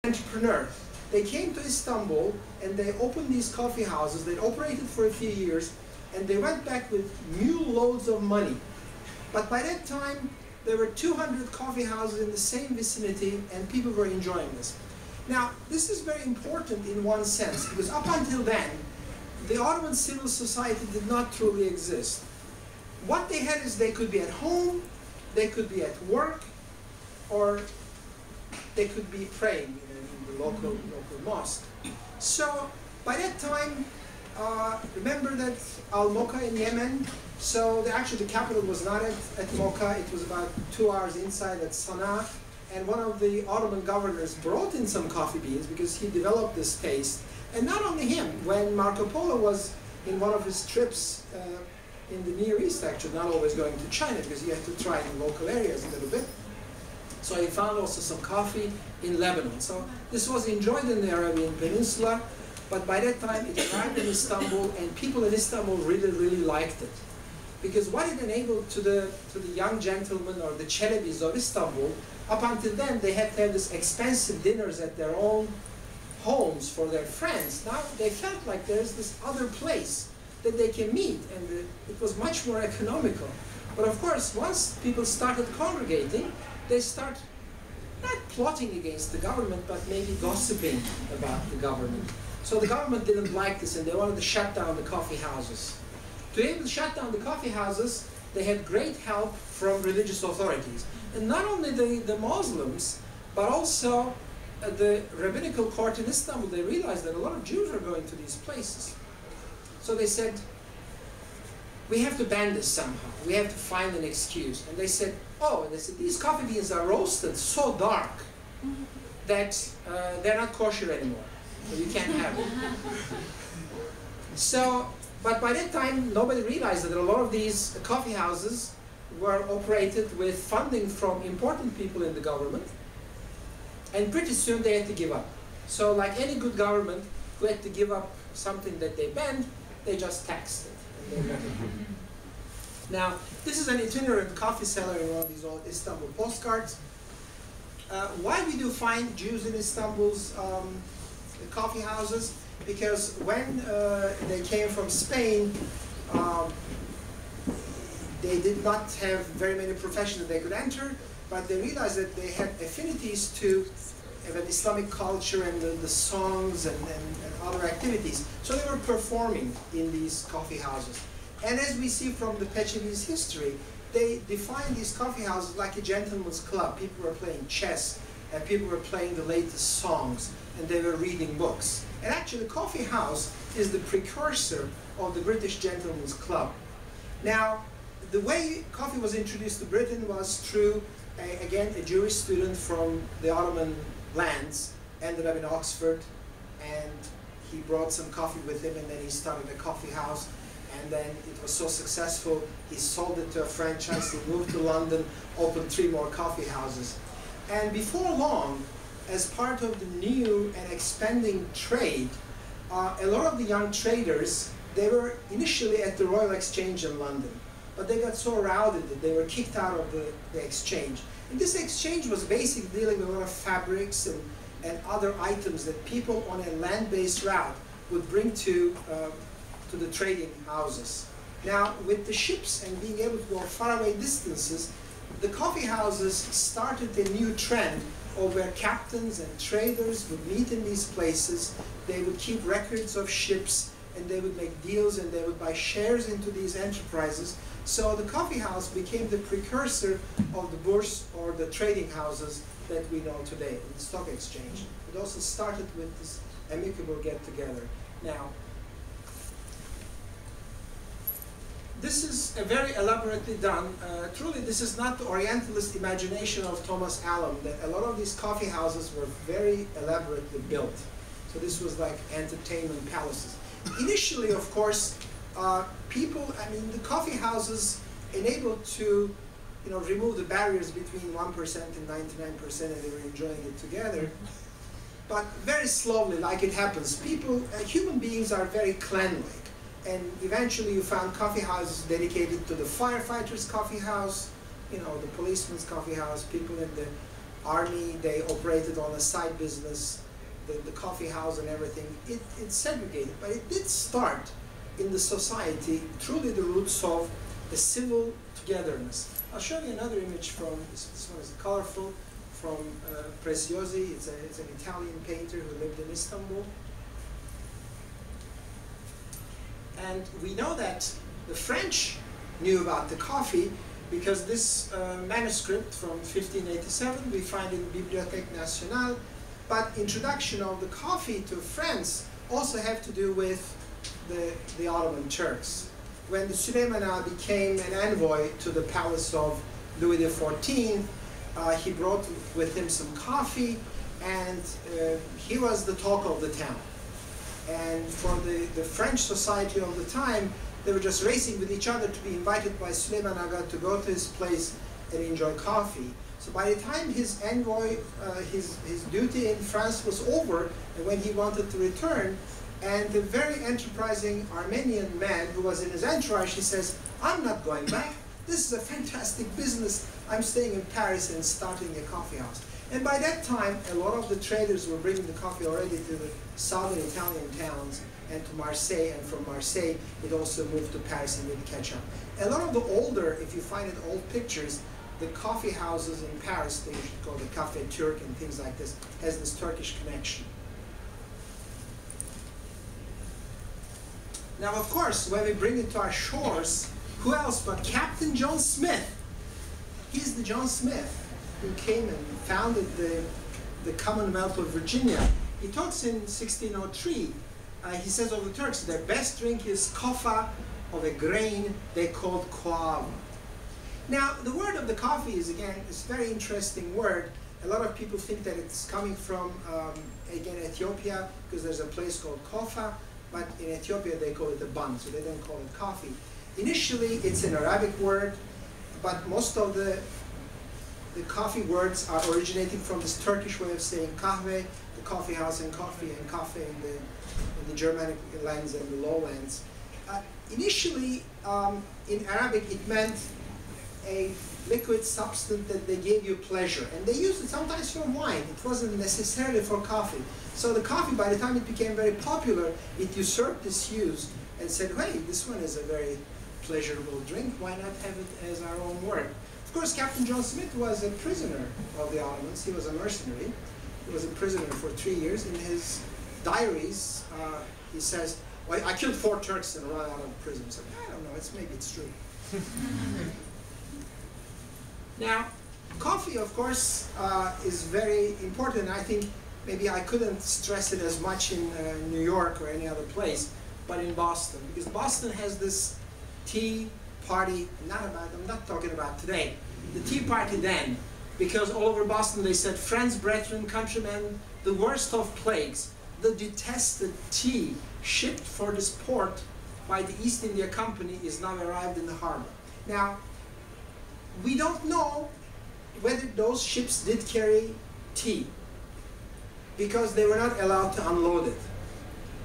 entrepreneur. They came to Istanbul and they opened these coffee houses. They operated for a few years and they went back with mule loads of money. But by that time, there were 200 coffee houses in the same vicinity and people were enjoying this. Now, this is very important in one sense, because up until then, the Ottoman civil society did not truly exist. What they had is they could be at home, they could be at work, or they could be praying in the local mosque. So by that time, remember that Al-Mocha in Yemen, so actually the capital was not at Mocha, it was about 2 hours inside at Sana'a, and one of the Ottoman governors brought in some coffee beans because he developed this taste. And not only him, when Marco Polo was in one of his trips in the Near East, actually, not always going to China because he had to try in local areas a little bit. So he found also some coffee in Lebanon. So this was enjoyed in the Arabian Peninsula, but by that time it arrived in Istanbul and people in Istanbul really, really liked it. Because what it enabled to the young gentlemen or the Chelebis of Istanbul, up until then they had to have this expensive dinners at their own homes for their friends. Now they felt like there's this other place that they can meet, and it was much more economical. But of course, once people started congregating, they start not plotting against the government, but maybe gossiping about the government. So the government didn't like this, and they wanted to shut down the coffee houses. To be able to shut down the coffee houses, they had great help from religious authorities. And not only the Muslims, but also the rabbinical court in Istanbul, they realized that a lot of Jews are going to these places. So they said, we have to ban this somehow. We have to find an excuse. And they said, oh, and they said, these coffee beans are roasted so dark that they're not kosher anymore. So you can't have it. So, but by that time, nobody realized that a lot of these coffee houses were operated with funding from important people in the government. And pretty soon they had to give up. So like any good government who had to give up something that they banned, they just taxed it. And they let it go. Now, this is an itinerant coffee seller in one of these old Istanbul postcards. Why we do find Jews in Istanbul's coffee houses? Because when they came from Spain, they did not have very many professions that they could enter, but they realized that they had affinities to an Islamic culture and the songs and other activities. So they were performing in these coffee houses. And as we see from the Pechenese history, they defined these coffee houses like a gentleman's club. People were playing chess, and people were playing the latest songs, and they were reading books. And actually, the coffee house is the precursor of the British Gentleman's Club. Now, the way coffee was introduced to Britain was through, again, a Jewish student from the Ottoman lands, ended up in Oxford, and he brought some coffee with him, and then he started a coffee house, and then it was so successful, he sold it to a franchise, he moved to London, opened 3 more coffee houses. And before long, as part of the new and expanding trade, a lot of the young traders, they were initially at the Royal Exchange in London, but they got so routed that they were kicked out of the exchange. And this exchange was basically dealing with a lot of fabrics and other items that people on a land-based route would bring to the trading houses. Now, with the ships and being able to go faraway distances, the coffee houses started a new trend of where captains and traders would meet in these places. They would keep records of ships, and they would make deals, and they would buy shares into these enterprises. So the coffee house became the precursor of the bourse, or the trading houses that we know today, the stock exchange. It also started with this amicable get-together. Now, this is very elaborately done. Truly, this is not the Orientalist imagination of Thomas Allen, that a lot of these coffee houses were very elaborately built. So this was like entertainment palaces. Initially, of course, people, I mean, the coffee houses enabled to, remove the barriers between 1% and 99%, and they were enjoying it together. But very slowly, like it happens, people, human beings are very clan-like. And eventually you found coffee houses dedicated to the firefighters' coffee house, the policeman's coffee house, people in the army, they operated on a side business, the coffee house and everything. It's segregated, but it did start in the society, truly the roots of the civil togetherness. I'll show you another image from, this one is colorful, from Preziosi. It's an Italian painter who lived in Istanbul. And we know that the French knew about the coffee because this manuscript from 1587 we find in Bibliothèque Nationale, but introduction of the coffee to France also have to do with the Ottoman Turks. When Süleyman Ağa became an envoy to the palace of Louis XIV, he brought with him some coffee, and he was the talk of the town. And for the French society of the time, they were just racing with each other to be invited by Süleyman Ağa to go to his place and enjoy coffee. So by the time his envoy, his duty in France was over, and when he wanted to return, and the very enterprising Armenian man who was in his entourage, he says, "I'm not going back. This is a fantastic business. I'm staying in Paris and starting a coffee house." And by that time, a lot of the traders were bringing the coffee already to the southern Italian towns and to Marseille, and from Marseille, it also moved to Paris and did catch up. A lot of the older, if you find in old pictures, the coffee houses in Paris, they usually call the Café Turc and things like this, has this Turkish connection. Now, of course, when we bring it to our shores, who else but Captain John Smith? He's the John Smith who came and founded the Commonwealth of Virginia. He talks in 1603, he says of the Turks, their best drink is kofa, of a grain they called koava. Now, the word of the coffee is, again, it's a very interesting word. A lot of people think that it's coming from, again, Ethiopia, because there's a place called Kofa, but in Ethiopia they call it a bun, so they don't call it coffee. Initially, it's an Arabic word, but most of the coffee words are originating from this Turkish way of saying kahve, the coffee house, and coffee in the Germanic lands and the lowlands. Initially, in Arabic, it meant a liquid substance that they gave you pleasure. And they used it sometimes for wine. It wasn't necessarily for coffee. So the coffee, by the time it became very popular, it usurped this use and said, hey, this one is a very pleasurable drink. Why not have it as our own word? Of course, Captain John Smith was a prisoner of the Ottomans. He was a mercenary. He was a prisoner for 3 years. In his diaries, he says, well, I killed 4 Turks and ran out of prison. So I don't know, maybe it's true. Now, coffee, of course, is very important. I think maybe I couldn't stress it as much in New York or any other place, but in Boston, because Boston has this tea party. I'm not talking about today. The tea party then, because all over Boston they said, friends, brethren, countrymen, the worst of plagues, the detested tea shipped for this port by the East India Company is now arrived in the harbor. Now, we don't know whether those ships did carry tea, because they were not allowed to unload it.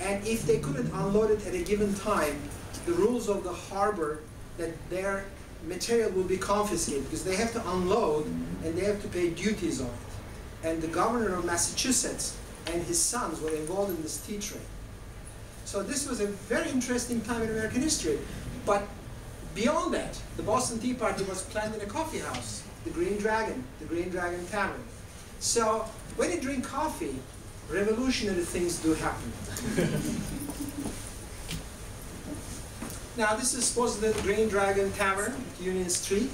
And if they couldn't unload it at a given time, the rules of the harbor that their material will be confiscated, because they have to unload and they have to pay duties on it. And the governor of Massachusetts and his sons were involved in this tea trade. So this was a very interesting time in American history. But beyond that, the Boston Tea Party was planned in a coffee house, the Green Dragon Tavern. So when you drink coffee, revolutionary things do happen. Now this is supposedly the Green Dragon Tavern, Union Street.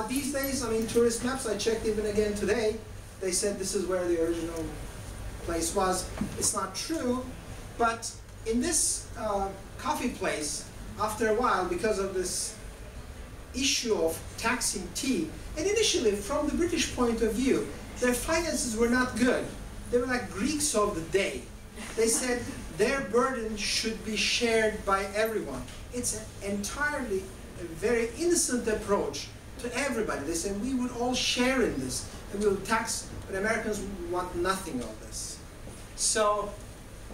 These days, I mean, tourist maps, I checked even again today, they said this is where the original place was. It's not true, but in this coffee place, after a while, because of this issue of taxing tea, and initially, from the British point of view, their finances were not good. They were like Greeks of the day. They said their burden should be shared by everyone. It's an entirely a very innocent approach to everybody. They said we would all share in this, and we will tax, but Americans want nothing of this. So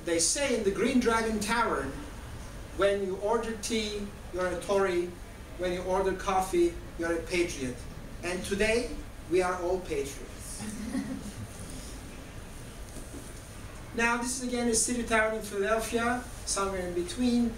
they say in the Green Dragon Tavern, when you order tea, you're a Tory. When you order coffee, you're a patriot. And today, we are all patriots. Now, this is again a city town in Philadelphia, somewhere in between.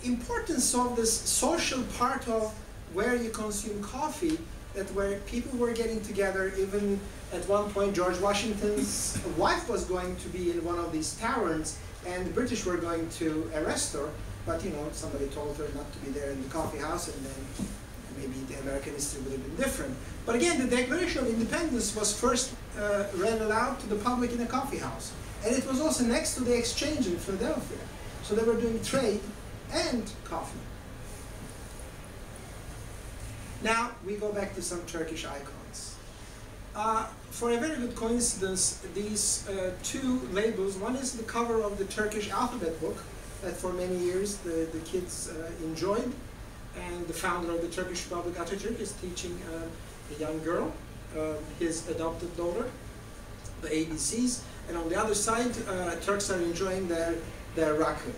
Importance of this social part of where you consume coffee, that where people were getting together. Even at one point, George Washington's wife was going to be in one of these taverns, and the British were going to arrest her, but you know, somebody told her not to be there in the coffee house, and then maybe the American history would have been different. But again, the Declaration of Independence was first read aloud to the public in a coffee house. And it was also next to the exchange in Philadelphia. So they were doing trade and coffee. Now we go back to some Turkish icons. For a very good coincidence, these two labels, one is the cover of the Turkish alphabet book that for many years the kids enjoyed. And the founder of the Turkish Republic, Atatürk, is teaching a young girl, his adopted daughter, the ABCs. And on the other side, Turks are enjoying their rakı.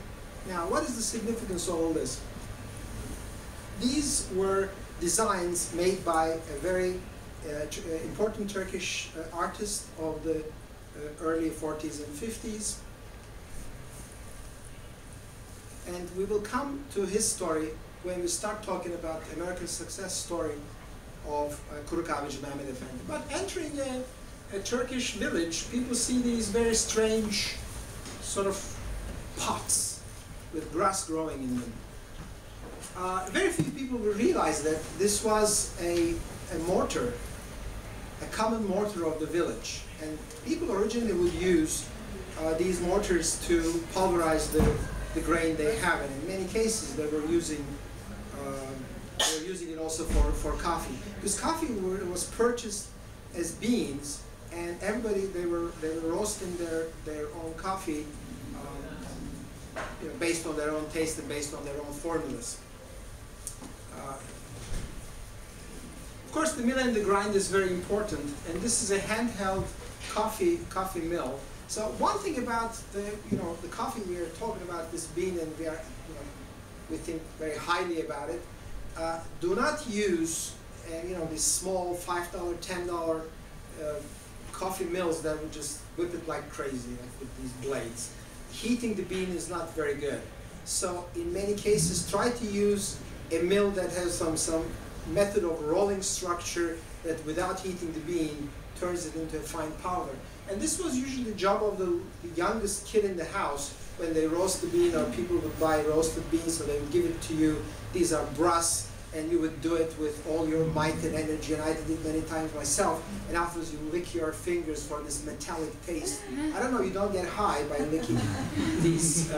Now, what is the significance of all this? These were designs made by a very important Turkish artist of the early 40s and 50s. And we will come to his story when we start talking about the American success story of Kuru Kahveci Mehmet Efendi. But entering a Turkish village, people see these very strange sort of pots with grass growing in them. Very few people will realize that this was a mortar, a common mortar of the village. And people originally would use these mortars to pulverize the grain they have. And in many cases, they were using it also for coffee. Because coffee was purchased as beans, and everybody, they were roasting their own coffee you know, based on their own taste and based on their own formulas. Of course, the mill and the grind is very important, and this is a handheld coffee mill. So one thing about the coffee we are talking about, this bean, and we think very highly about it. Do not use these small $5, $10 coffee mills that would just whip it like crazy, like with these blades. Heating the bean is not very good. So in many cases, try to use a mill that has some method of rolling structure that without heating the bean turns it into a fine powder. And this was usually the job of the youngest kid in the house when they roast the bean, or people would buy roasted beans, so they would give it to you. These are brass, and you would do it with all your might and energy, and I did it many times myself, and afterwards you lick your fingers for this metallic taste. I don't know, you don't get high by licking these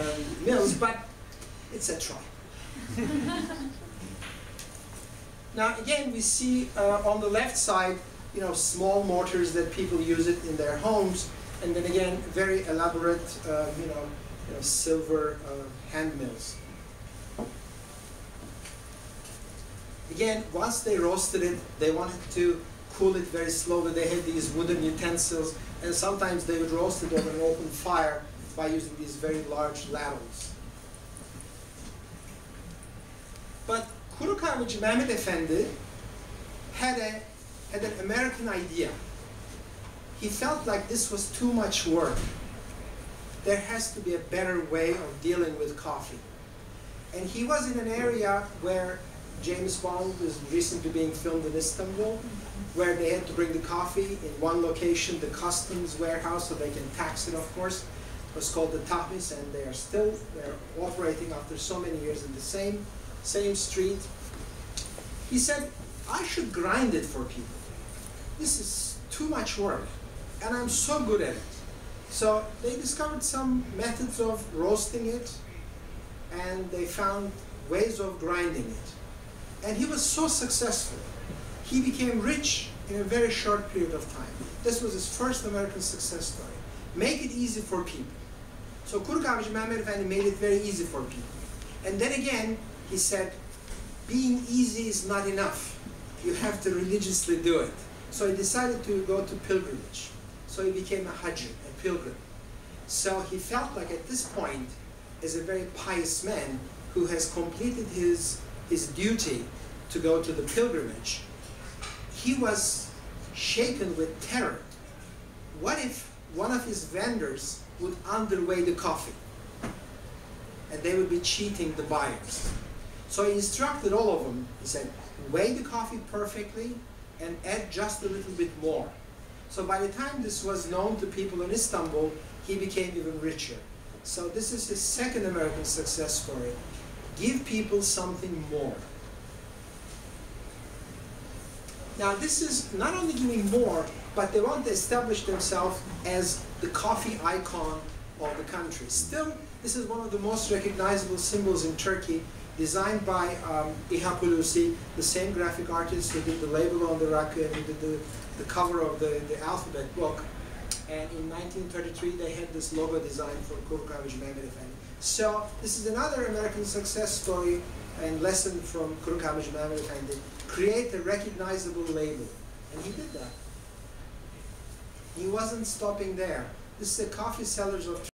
mills, but it's a try. Now again, we see on the left side, small mortars that people use it in their homes, and then again, very elaborate, silver hand mills. Again, once they roasted it, they wanted to cool it very slowly. They had these wooden utensils, and sometimes they would roast it over an open fire by using these very large ladles. But Kuru Kahveci Mehmet Efendi had an American idea. He felt like this was too much work. There has to be a better way of dealing with coffee. And he was in an area where James Bond was recently being filmed in Istanbul, where they had to bring the coffee in one location, the customs warehouse, so they can tax it, of course. It was called the Tahmis, and they're operating after so many years in the same street. He said, I should grind it for people. This is too much work, and I'm so good at it. So they discovered some methods of roasting it, and they found ways of grinding it. And he was so successful. He became rich in a very short period of time. This was his first American success story. Make it easy for people. So Kuru Kahveci Mehmet Efendi made it very easy for people. And then again, he said, being easy is not enough. You have to religiously do it. So he decided to go to pilgrimage. So he became a Haji, a pilgrim. So he felt like at this point, as a very pious man who has completed his duty to go to the pilgrimage, he was shaken with terror. What if one of his vendors would underweigh the coffee? And they would be cheating the buyers. So he instructed all of them. He said, weigh the coffee perfectly and add just a little bit more. So by the time this was known to people in Istanbul, he became even richer. So this is his second American success story. Give people something more. Now this is not only giving more, but they want to establish themselves as the coffee icon of the country. Still, this is one of the most recognizable symbols in Turkey, designed by İHA Hulusi, the same graphic artist who did the label on the rakı and who did the cover of the alphabet book. And in 1933, they had this logo design for Kuru Kahveci Mehmet Efendi. So this is another American success story and lesson from Kuru Kahveci Mehmet Efendi. Create a recognizable label. And he did that. He wasn't stopping there. This is the coffee sellers of